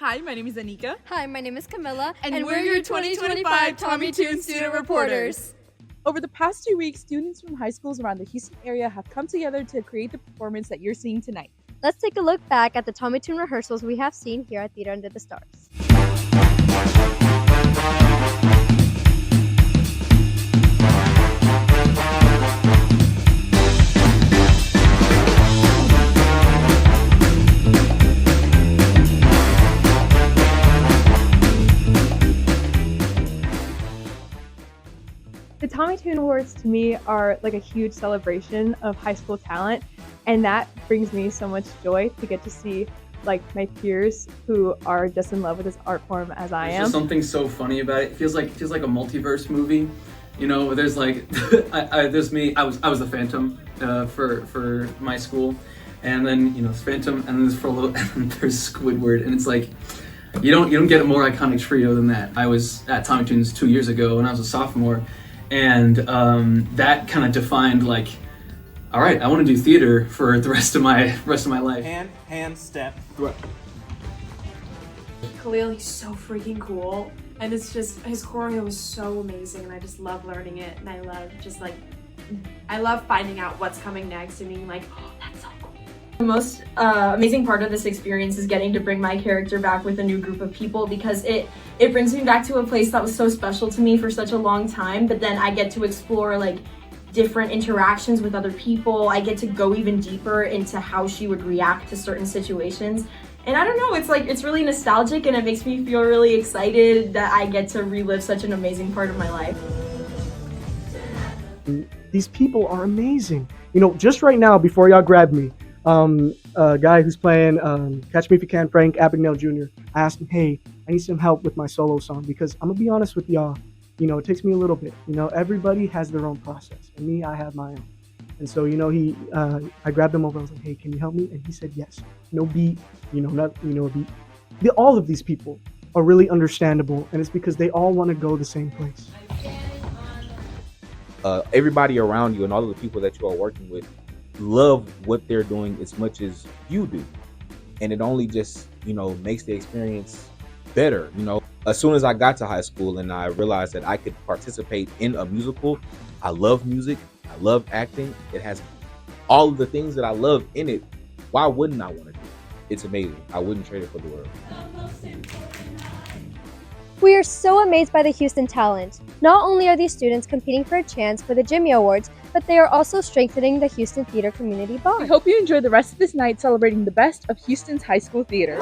Hi, my name is Annika. Hi, my name is Camila, And we're your 2025 Tommy Tune student reporters. Over the past 2 weeks, students from high schools around the Houston area have come together to create the performance that you're seeing tonight. Let's take a look back at the Tommy Tune rehearsals we have seen here at Theater Under the Stars. The Tommy Tune Awards to me are like a huge celebration of high school talent, and that brings me so much joy to get to see like my peers who are just in love with this art form as I am. There's just something so funny about it. It feels like a multiverse movie. You know, there's like there's me. I was the Phantom for my school, and then there's Phantom, and then there's Frollo, and then there's Squidward, and it's like you don't get a more iconic trio than that. I was at Tommy Tunes 2 years ago when I was a sophomore. And that kind of defined like, all right, I want to do theater for the rest of my life. Hand, step, throw. Khalil, he's so freaking cool, and it's just his choreo was so amazing, and I just love learning it, and I love finding out what's coming next and being like, oh, that's so cool. The most amazing part of this experience is getting to bring my character back with a new group of people, because it brings me back to a place that was so special to me for such a long time, but then I get to explore like different interactions with other people. I get to go even deeper into how she would react to certain situations. And I don't know, it's really nostalgic, and it makes me feel really excited that I get to relive such an amazing part of my life. These people are amazing. Just right now, before y'all grab me, a guy who's playing Catch Me If You Can, Frank Abagnale Jr., I asked him, hey, I need some help with my solo song, because I'm gonna be honest with y'all, it takes me a little bit. Everybody has their own process, and me, I have my own. And so, I grabbed him over, I was like, hey, can you help me? And he said yes. No beat, a beat. All of these people are really understandable, and it's because they all want to go the same place. Everybody around you and all of the people that you are working with love what they're doing as much as you do, and it only just makes the experience better. As soon as I got to high school and I realized that I could participate in a musical, I love music, I love acting, it has all of the things that I love in it. Why wouldn't I want to do it? It's amazing. I wouldn't trade it for the world. We are so amazed by the Houston talent. Not only are these students competing for a chance for the Jimmy Awards, but they are also strengthening the Houston theater community bond. We hope you enjoy the rest of this night celebrating the best of Houston's high school theater.